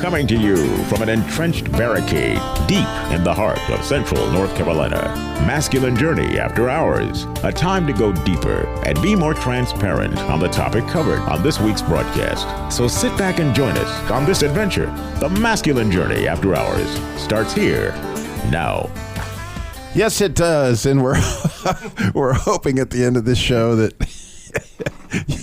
Coming to you from an entrenched barricade deep in the heart of central North Carolina. Masculine Journey After Hours. A time to go deeper and be more transparent on the topic covered on this week's broadcast. So sit back and join us on this adventure. The Masculine Journey After Hours starts here now. Yes, it does. And we're hoping at the end of this show that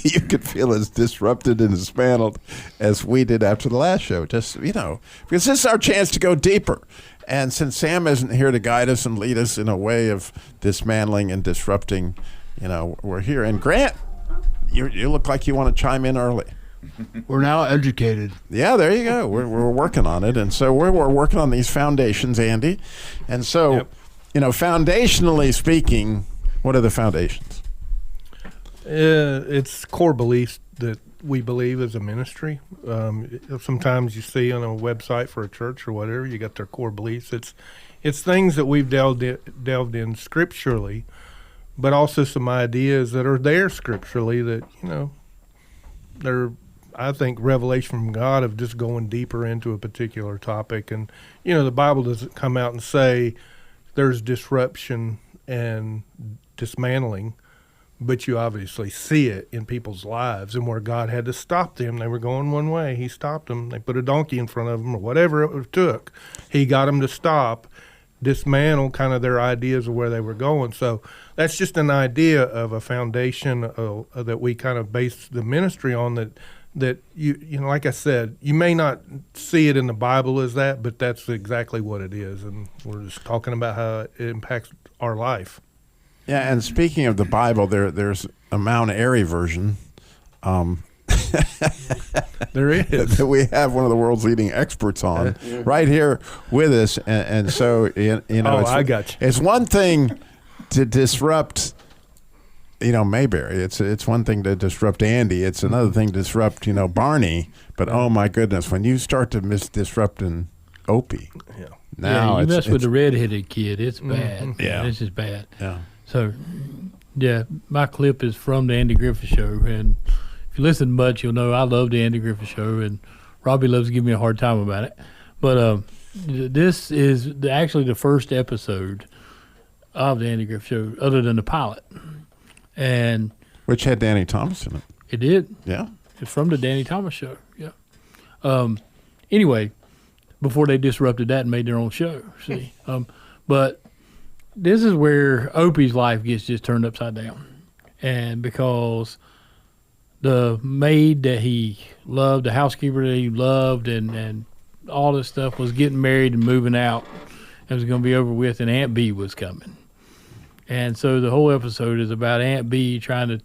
you could feel as disrupted and dismantled as we did after the last show. Just, because this is our chance to go deeper. And since Sam isn't here to guide us and lead us in a way of dismantling and disrupting, we're here. And Grant, you look like you want to chime in early. We're now educated. Yeah, there you go. We're working on it. And so we're working on these foundations, Andy. And so, foundationally speaking, what are the foundations? It's core beliefs that we believe as a ministry. Sometimes you see on a website for a church or whatever, you got their core beliefs. It's things that we've delved in scripturally, but also some ideas that are there scripturally that, they're, I think, revelation from God of just going deeper into a particular topic. And, the Bible doesn't come out and say there's disruption and dismantling, but you obviously see it in people's lives, and where God had to stop them. They were going one way. He stopped them. They put a donkey in front of them or whatever it took. He got them to stop, dismantle kind of their ideas of where they were going. So that's just an idea of a foundation that we kind of base the ministry on, that you like I said, you may not see it in the Bible as that, but that's exactly what it is. And we're just talking about how it impacts our life. Yeah, and speaking of the Bible, there's a Mount Airy version. There is. That we have one of the world's leading experts on right here with us. And so, I got you. It's one thing to disrupt, Mayberry. It's one thing to disrupt Andy. It's another thing to disrupt, Barney. But, oh, my goodness, when you start to disrupting Opie. Yeah. Now you mess with the red-headed kid, it's bad. Mm-hmm. Yeah. It's just bad. Yeah. So, my clip is from the Andy Griffith Show, and if you listen much, you'll know I love the Andy Griffith Show, and Robbie loves to give me a hard time about it. But this is actually the first episode of the Andy Griffith Show, other than the pilot, and which had Danny Thomas in it. It did. Yeah. It's from the Danny Thomas Show. Yeah. Anyway, before they disrupted that and made their own show. See, but this is where Opie's life gets just turned upside down. And because the maid that he loved, the housekeeper that he loved, and all this stuff was getting married and moving out, it was going to be over with, and Aunt B was coming. And so the whole episode is about Aunt B trying to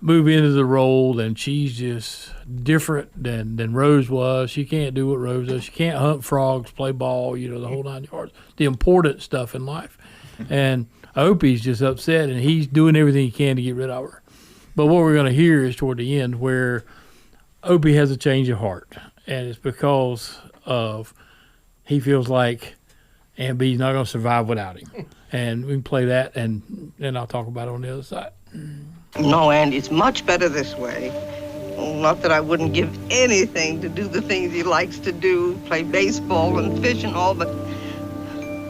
move into the role, and she's just different than Rose was. She can't do what Rose does. She can't hunt frogs, play ball, the whole 9 yards, the important stuff in life. And Opie's just upset, and he's doing everything he can to get rid of her. But what we're going to hear is toward the end where Opie has a change of heart, and it's because of he feels like Aunt B's not going to survive without him. And we can play that, and then I'll talk about it on the other side. No, Andy, it's much better this way. Not that I wouldn't give anything to do the things he likes to do, play baseball and fish and all, but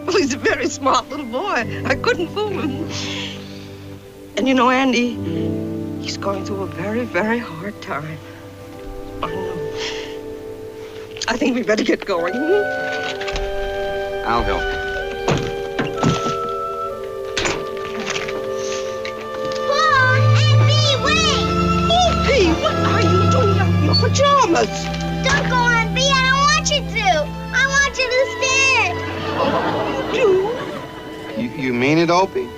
well, he's a very smart little boy. I couldn't fool him. And Andy, he's going through a very, very hard time. I know. I think we better get going. I'll help you. What are you doing out in your pajamas? Don't go on, B. I don't want you to. I want you to stay. You do? You mean it, Opie?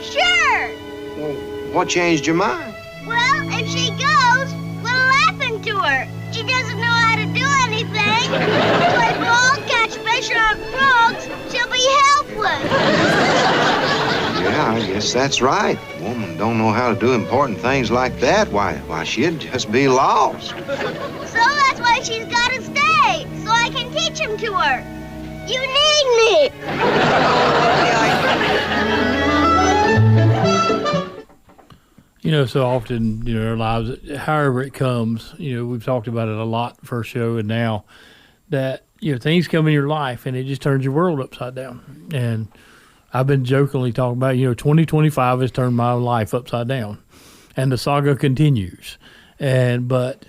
Sure. Well, what changed your mind? Well, if she goes, we'll laugh into her. She doesn't know how to do anything. Play ball, catch fish, or hunt frogs. She'll be helpless. Yeah, I guess that's right. A woman don't know how to do important things like that. Why, she'd just be lost. So that's why she's got to stay, so I can teach him to her. You need me. So often, in our lives, however it comes, we've talked about it a lot first show and now, that, things come in your life and it just turns your world upside down. And I've been jokingly talking about, 2025 has turned my life upside down, and the saga continues. But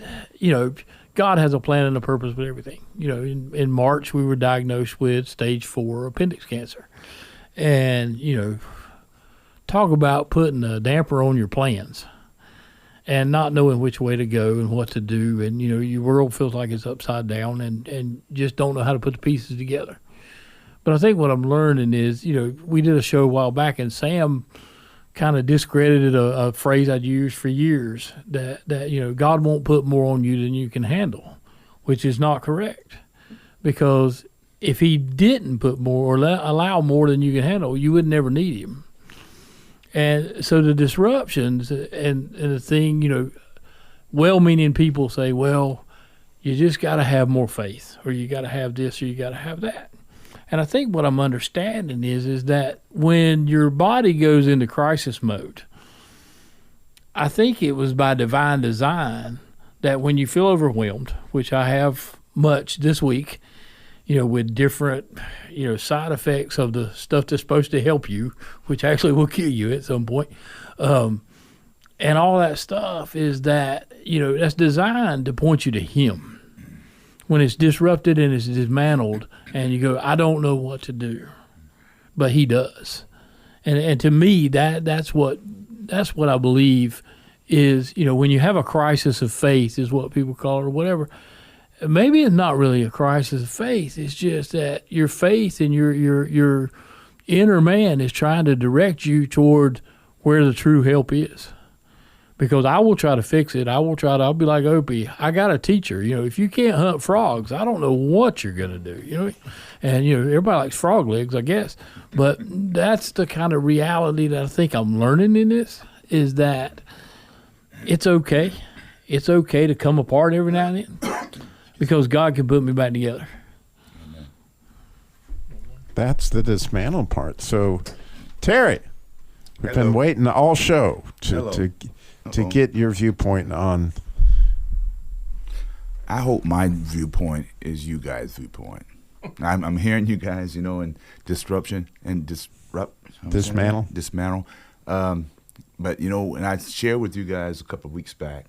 God has a plan and a purpose with everything. In March, we were diagnosed with stage 4 appendix cancer. And, talk about putting a damper on your plans and not knowing which way to go and what to do. And, your world feels like it's upside down and just don't know how to put the pieces together. But I think what I'm learning is, we did a show a while back, and Sam kind of discredited a phrase I'd used for years, that God won't put more on you than you can handle, which is not correct. Because if he didn't put more or allow more than you can handle, you would never need him. And so the disruptions and the thing, well-meaning people say, well, you just got to have more faith, or you got to have this, or you got to have that. And I think what I'm understanding is that when your body goes into crisis mode, I think it was by divine design that when you feel overwhelmed, which I have much this week, with different, side effects of the stuff that's supposed to help you, which actually will kill you at some point. And all that stuff is that, that's designed to point you to him. When it's disrupted and it's dismantled and you go, I don't know what to do, but he does. And to me, that's what I believe is, when you have a crisis of faith is what people call it or whatever. Maybe it's not really a crisis of faith. It's just that your faith and your inner man is trying to direct you toward where the true help is. Because I will try to fix it. I'll be like Opie. I got a teacher. If you can't hunt frogs, I don't know what you're going to do. And, everybody likes frog legs, I guess. But that's the kind of reality that I think I'm learning in this, is that it's okay. It's okay to come apart every now and then, because God can put me back together. That's the dismantle part. So, Terry, we've been waiting all show to get your viewpoint on. I hope my viewpoint is you guys' viewpoint. I'm hearing you guys, and disruption and dismantle. But and I shared with you guys a couple of weeks back,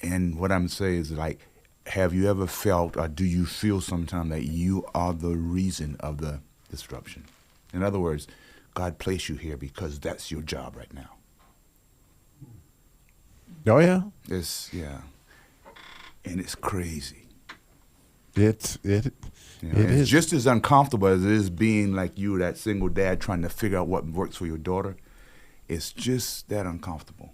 and what I'm saying is, like, have you ever felt, or do you feel sometimes that you are the reason of the disruption? In other words, God placed you here because that's your job right now. Oh, yeah? And it's crazy. It it's is. just as uncomfortable as it is being like you, that single dad, trying to figure out what works for your daughter. It's just that uncomfortable.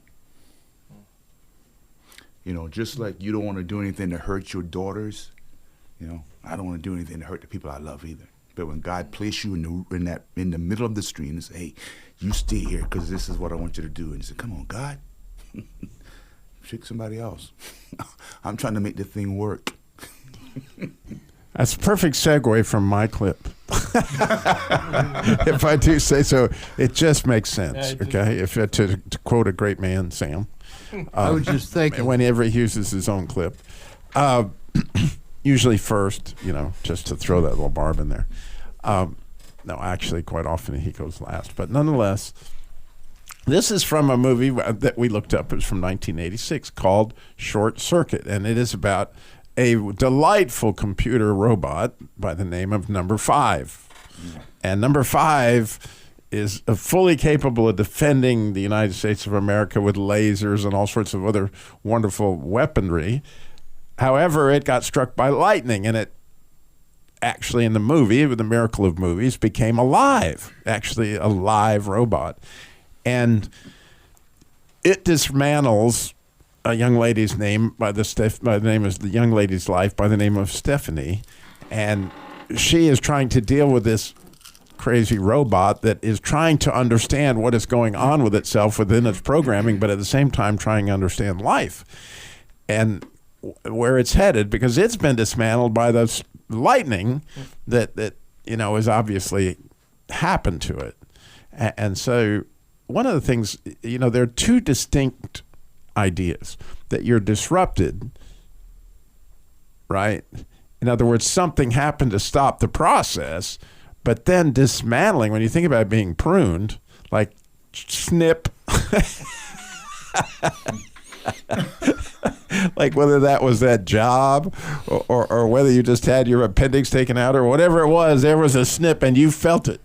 Just like you don't want to do anything to hurt your daughters, I don't want to do anything to hurt the people I love either. But when God placed you in the middle of the stream and say, hey, you stay here because this is what I want you to do. And he said, come on, God. Pick somebody else. I'm trying to make the thing work. That's a perfect segue from my clip. If I do say so, it just makes sense. Okay, if to quote a great man, Sam. I was just thinking, whenever he uses his own clip, usually first, just to throw that little barb in there. No, actually, quite often he goes last, but nonetheless. This is from a movie that we looked up. It was from 1986 called Short Circuit, and it is about a delightful computer robot by the name of Number 5. And Number 5 is fully capable of defending the United States of America with lasers and all sorts of other wonderful weaponry. However, it got struck by lightning, and it actually, in the movie, with the miracle of movies, became alive, actually a live robot. And it dismantles a young lady's name by the name of the young lady's life by the name of Stephanie, and she is trying to deal with this crazy robot that is trying to understand what is going on with itself within its programming, but at the same time trying to understand life and where it's headed, because it's been dismantled by the lightning that is obviously happened to it, and so. One of the things, there are two distinct ideas, that you're disrupted, right? In other words, something happened to stop the process, but then dismantling, when you think about being pruned, like snip, like whether that was that job or whether you just had your appendix taken out or whatever it was, there was a snip and you felt it,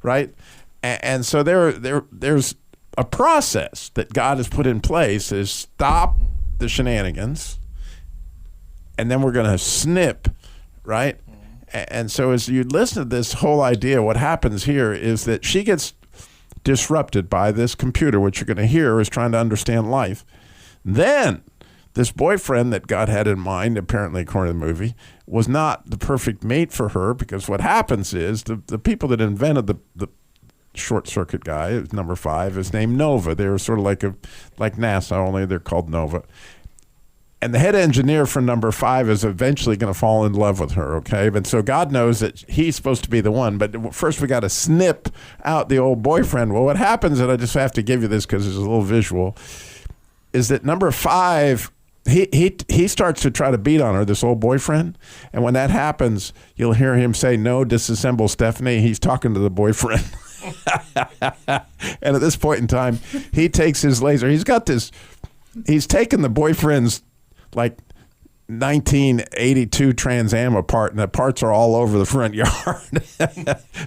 right? And so there's a process that God has put in place is stop the shenanigans, and then we're going to snip, right? And so as you listen to this whole idea, what happens here is that she gets disrupted by this computer, which you're going to hear is trying to understand life. Then this boyfriend that God had in mind, apparently according to the movie, was not the perfect mate for her, because what happens is the people that invented the short circuit guy, number 5, is named Nova. They were sort of like NASA, only they're called Nova. And the head engineer for number 5 is eventually going to fall in love with her, okay? But so God knows that he's supposed to be the one. But first we got to snip out the old boyfriend. Well, what happens, and I just have to give you this because it's a little visual, is that number 5, he starts to try to beat on her, this old boyfriend. And when that happens, you'll hear him say, "No, disassemble Stephanie." He's talking to the boyfriend. And at this point in time, he takes his laser. He's taken the boyfriend's like 1982 Trans Am apart, and the parts are all over the front yard.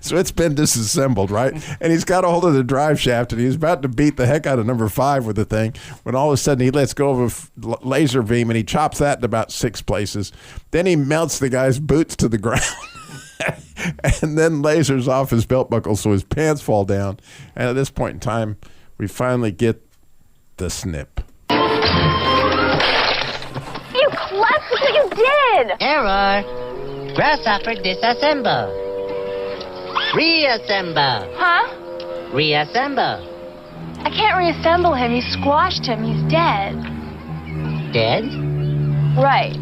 So it's been disassembled, right? And he's got a hold of the drive shaft, and he's about to beat the heck out of number 5 with the thing, when all of a sudden he lets go of a laser beam, and he chops that in about 6 places. Then he melts the guy's boots to the ground. And then lasers off his belt buckle so his pants fall down. And at this point in time, we finally get the snip. You clapped what you did! Error. Grasshopper disassemble. Reassemble. Huh? Reassemble. I can't reassemble him. You squashed him. He's dead. Dead? Right.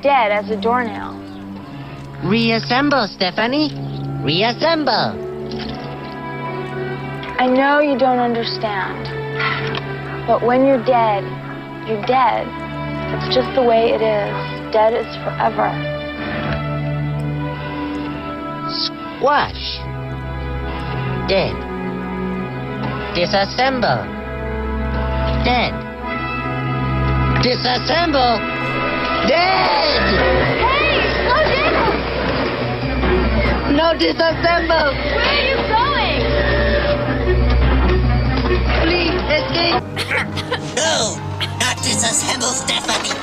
Dead as a doornail. Reassemble, Stephanie. Reassemble. I know you don't understand. But when you're dead, you're dead. It's just the way it is. Dead is forever. Squash. Dead. Disassemble. Dead. Disassemble. Dead! Hey, slow down! No, disassemble! Where are you going? Please, escape! No, not disassemble, Stephanie!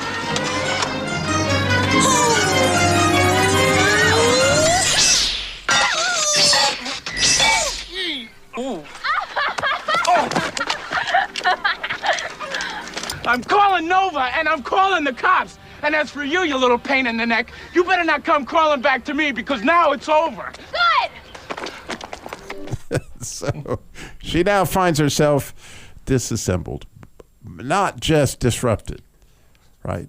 I'm calling Nova, and I'm calling the cops. And as for you, you little pain in the neck, you better not come crawling back to me, because now it's over. Good! So she now finds herself disassembled, not just disrupted, right?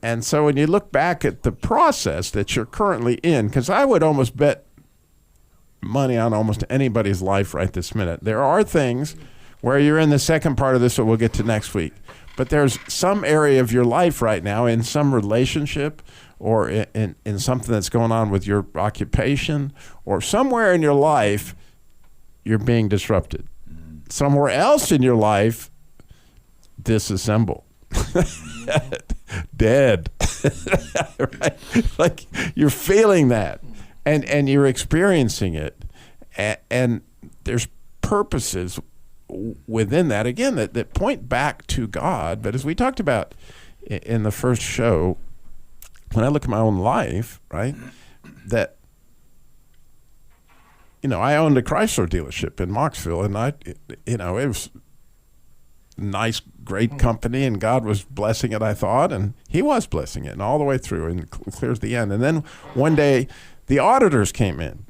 And so when you look back at the process that you're currently in, because I would almost bet money on almost anybody's life right this minute, there are things where you're in the second part of this that we'll get to next week. But there's some area of your life right now, in some relationship or in something that's going on with your occupation, or somewhere in your life, you're being disrupted. Somewhere else in your life, disassemble. Dead. Right? Like you're feeling that and you're experiencing it. And there's purposes within that, again, that point back to God. But as we talked about in the first show, when I look at my own life, right, that, you know, I owned a Chrysler dealership in Moxville, and it was nice, great company, and God was blessing it, I thought, and he was blessing it, and all the way through, and clear to the end. And then one day, the auditors came in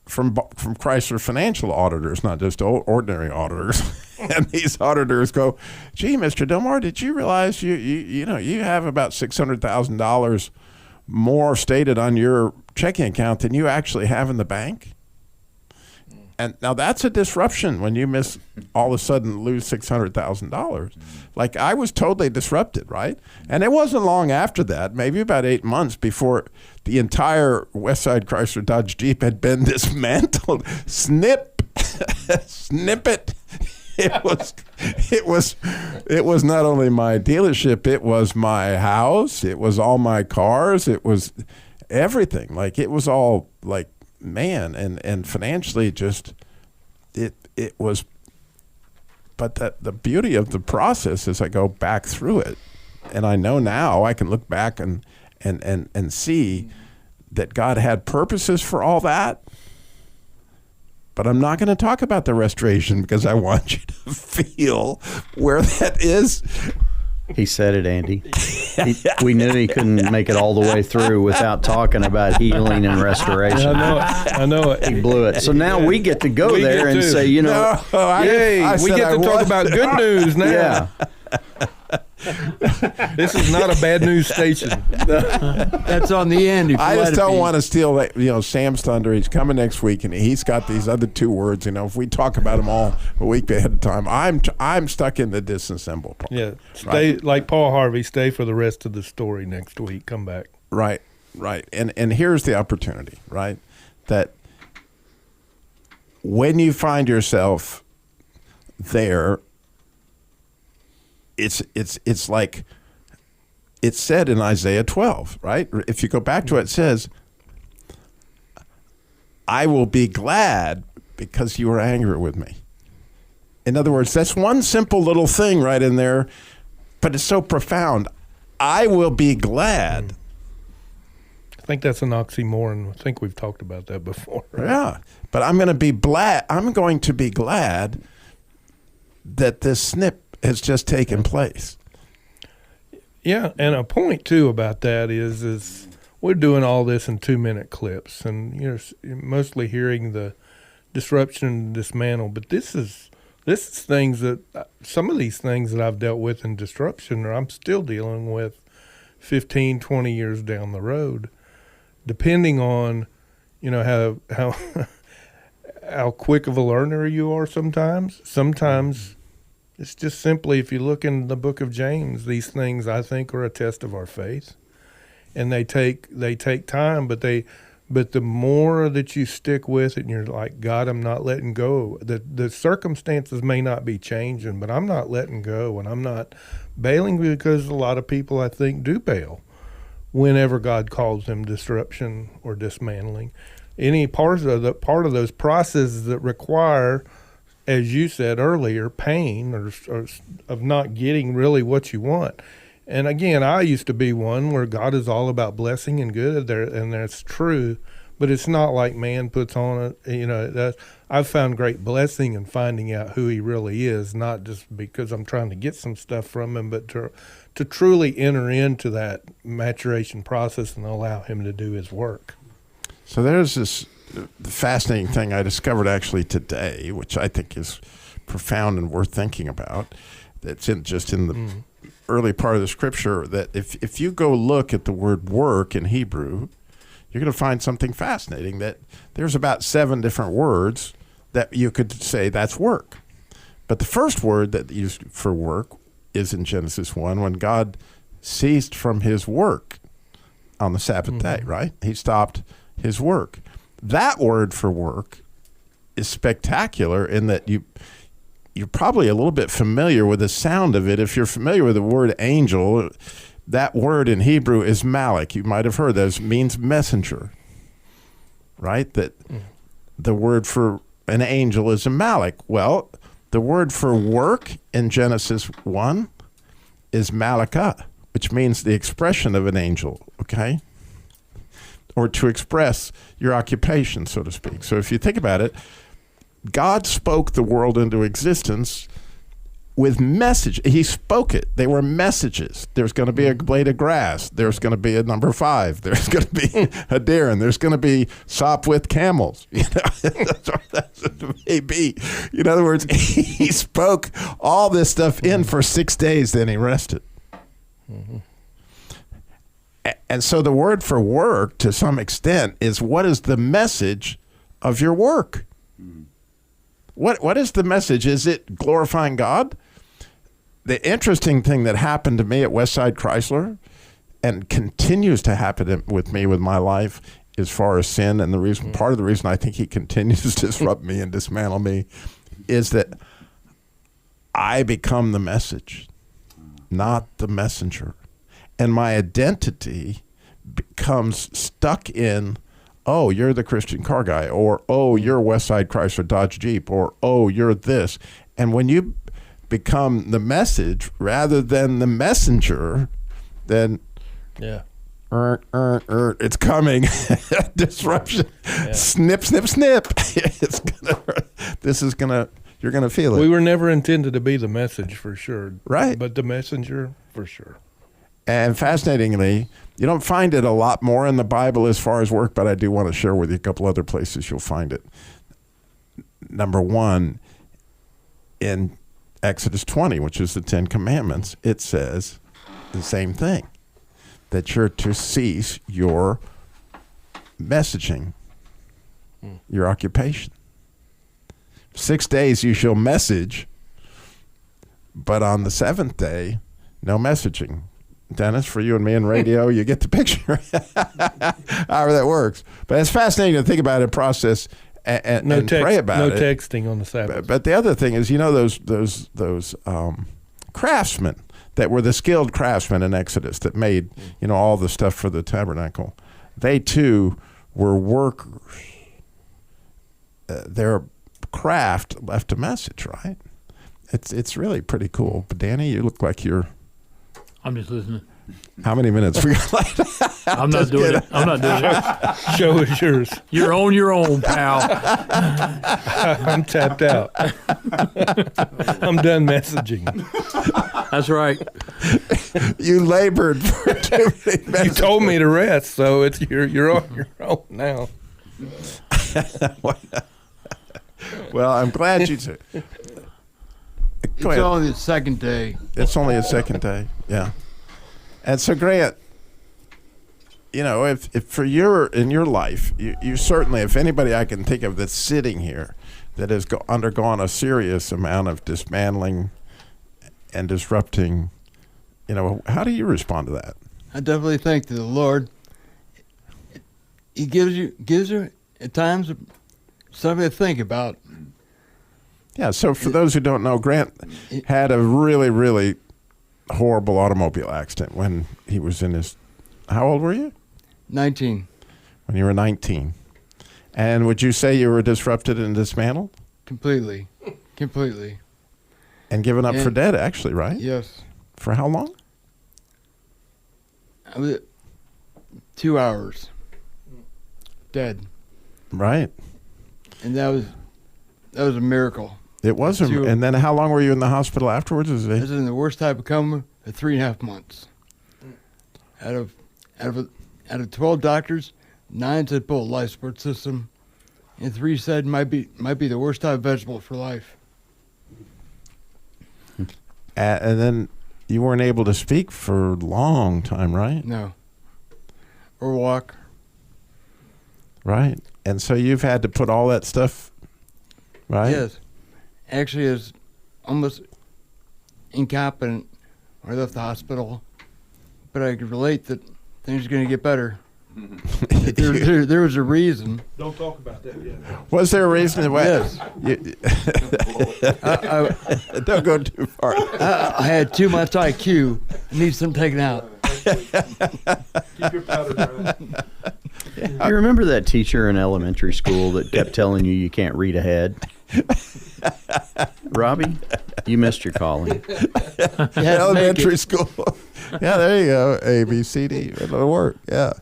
from Chrysler financial auditors, not just ordinary auditors. And these auditors go, "Gee, Mr. Dilmore, did you realize you have about $600,000 more stated on your checking account than you actually have in the bank?" And now that's a disruption when you miss all of a sudden lose $600,000. Like I was totally disrupted, right? And it wasn't long after that, maybe about 8 months before the entire Westside Chrysler Dodge Jeep had been dismantled. Snip it. It was not only my dealership, it was my house, it was all my cars, it was everything. Like it was all like, man, and financially just it was, but the beauty of the process is I go back through it and I know now I can look back and see that God had purposes for all that. But I'm not going to talk about the restoration because I want you to feel where that is. He said it, Andy. We knew he couldn't make it all the way through without talking about healing and restoration. I know it. He blew it. So now we get to go there and say, we get to talk about good news now. Yeah. This is not a bad news station. That's on the end. I just don't want to steal, Sam's thunder. He's coming next week, and he's got these other 2 words. If we talk about them all a week ahead of time, I'm stuck in the disassemble part. Yeah, stay like Paul Harvey. Stay for the rest of the story next week. Come back. Right. And here's the opportunity, right? That when you find yourself there, it's like it's said in Isaiah 12, right? If you go back to it, it says, I will be glad because you were angry with me. In other words, that's one simple little thing right in there, but it's so profound. I will be glad. I think that's an oxymoron. I think we've talked about that before. Right? Yeah, but I'm going to be glad that this snip has just taken place. Yeah, and a point too about that is we're doing all this in 2-minute clips, and you're mostly hearing the disruption and dismantle. But this is things that some of these things that I've dealt with in disruption, or I'm still dealing with 15, 20 years down the road, depending on how how quick of a learner you are. Sometimes. It's just simply, if you look in the book of James, these things I think are a test of our faith, and they take time. But the more that you stick with it, and you're like, God, I'm not letting go. The circumstances may not be changing, but I'm not letting go, and I'm not bailing, because a lot of people I think do bail whenever God calls them disruption or dismantling. Any part of those processes that require, as you said earlier, pain or of not getting really what you want. And again, I used to be one where God is all about blessing and good, and that's true, but it's not like man puts on it. I've found great blessing in finding out who he really is, not just because I'm trying to get some stuff from him, but to truly enter into that maturation process and allow him to do his work. So there's this fascinating thing I discovered actually today, which I think is profound and worth thinking about. That's in the early part of the scripture, that if you go look at the word work in Hebrew, you're going to find something fascinating, that there's about 7 different words that you could say that's work. But the first word that used for work is in Genesis 1, when God ceased from his work on the Sabbath day, right? He stopped his work. That word for work is spectacular in that you're probably a little bit familiar with the sound of it. If you're familiar with the word angel, that word in Hebrew is malak. You might have heard that. It means messenger, right? That the word for an angel is a malak. Well, the word for work in Genesis 1 is malakah, which means the expression of an angel, okay? Or to express your occupation, so to speak. So if you think about it, God spoke the world into existence with message. He spoke it. They were messages. There's going to be a blade of grass. There's going to be a number 5. There's going to be a deer, and there's going to be sop with camels. That's what it may be. In other words, he spoke all this stuff in for 6 days, then he rested. And so the word for work, to some extent, is what is the message of your work? What is the message? Is it glorifying God? The interesting thing that happened to me at Westside Chrysler and continues to happen with me with my life as far as sin, and the reason, part of the reason I think he continues to disrupt me and dismantle me is that I become the message, not the messenger. And my identity becomes stuck in, oh, you're the Christian car guy, or, oh, you're Westside Chrysler Dodge Jeep, or, oh, you're this. And when you become the message rather than the messenger, then it's coming. Disruption. Yeah. Snip, snip, snip. You're gonna feel it. We were never intended to be the message, for sure. Right. But the messenger, for sure. And fascinatingly, you don't find it a lot more in the Bible as far as work, but I do want to share with you a couple other places you'll find it. Number one, in Exodus 20, which is the Ten Commandments, it says the same thing, that you're to cease your messaging, your occupation. 6 days you shall message, but on the seventh day, no messaging. Dennis, for you and me in radio, you get the picture. However that works. But it's fascinating to think about it, process, and pray about it. No texting on the Sabbath. But the other thing is, you know, those craftsmen that were the skilled craftsmen in Exodus that made, you know, all the stuff for the tabernacle. They too were workers. Their craft left a message, right? It's really pretty cool. But Danny, you look like you're. I'm just listening. How many minutes we got left? I'm not doing it. I'm not doing it. Show is yours. You're on your own, pal. I'm tapped out. I'm done messaging. That's right. You labored for too many minutes. You told me to rest, so it's you're on your own now. Well, I'm glad you took. It's only the second day. It's only a second day, yeah. And so, Grant, you know, if for in your life, you certainly, if anybody I can think of that's sitting here that has undergone a serious amount of dismantling and disrupting, you know, how do you respond to that? I definitely thank the Lord. He gives you at times something to think about. Yeah, so for those who don't know, Grant had a really, really horrible automobile accident when he was in his, how old were you? 19. When you were 19. And would you say you were disrupted and dismantled? Completely. And given up for dead, actually, right? Yes. For how long? I was 2 hours. Dead. Right. And that was a miracle. It was. And then how long were you in the hospital afterwards? I was in the worst type of coma for 3.5 months. Out of 12 doctors, 9 said pull a life support system, and 3 said might be the worst type of vegetable for life. And then you weren't able to speak for a long time, right? No. Or walk. Right. And so you've had to put all that stuff, right? Yes. Actually, I was almost incompetent when I left the hospital, but I could relate that things are going to get better. there was a reason. Don't talk about that yet. Was there a reason? Yes. Don't go too far. I had too much IQ. I need some taken out. Keep your powder dry. You remember that teacher in elementary school that kept telling you can't read ahead? Robbie, you missed your calling. Elementary school. Yeah, there you go. A, B, C, D. It'll work. Yeah.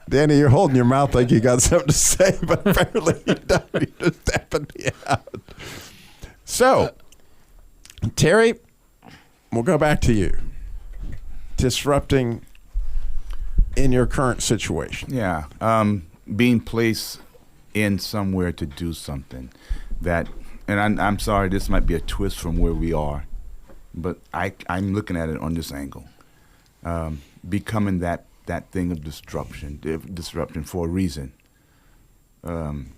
Danny, you're holding your mouth like you got something to say, but apparently you don't. You're just tapping me out. So, Terry, we'll go back to you. Disrupting in your current situation. Yeah. Being placed in somewhere to do something that, and I'm sorry, this might be a twist from where we are, but I'm looking at it on this angle. Becoming that thing of disruption for a reason. And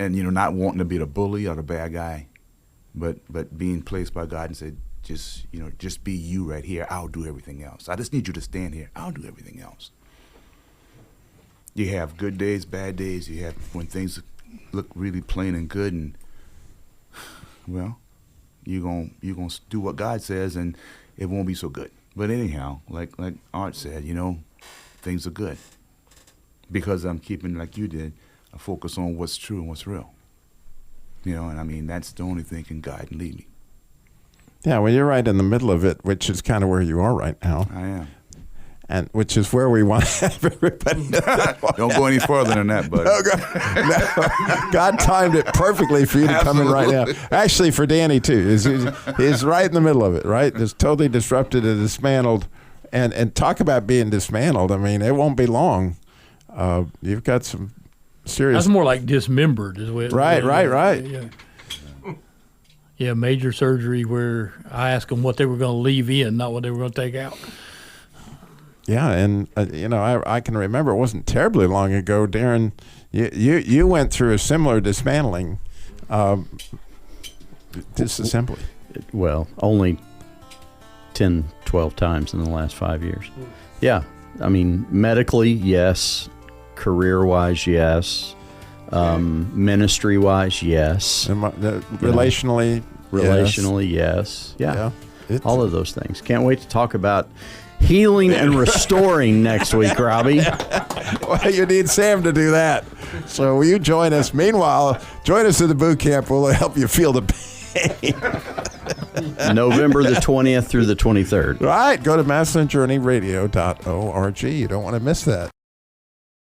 and not wanting to be the bully or the bad guy, but being placed by God and said, just be you right here. I'll do everything else. I just need you to stand here. I'll do everything else. You have good days, bad days. You have when things look really plain and good, and well, you're gonna do what God says, and it won't be so good. But anyhow, like Art said, things are good because I'm keeping, like you did, a focus on what's true and what's real. And I mean that's the only thing can guide and lead me. Yeah, well, you're right in the middle of it, which is kind of where you are right now. I am. And which is where we want to have everybody. Don't go any further than that, bud. No, God timed it perfectly for you to come in right now. Actually, for Danny, too. He's right in the middle of it, right? Just totally disrupted and dismantled. And talk about being dismantled. I mean, it won't be long. You've got some serious... That's more like dismembered. Is what Right. Yeah. Yeah, major surgery where I asked them what they were going to leave in, not what they were going to take out. Yeah, and I can remember it wasn't terribly long ago, Darren. You went through a similar dismantling, disassembly. Well, only 10, 12 times in the last 5 years. Yeah, I mean, medically, yes. Career-wise, yes. Ministry-wise, yes. Relationally, yes. Yeah. All of those things. Can't wait to talk about healing and restoring next week, Robbie. Well, you need Sam to do that. So will you join us? Meanwhile, join us at the boot camp. We'll help you feel the pain. November the 20th through the 23rd. Right. Go to MasculineJourneyRadio.org. You don't want to miss that.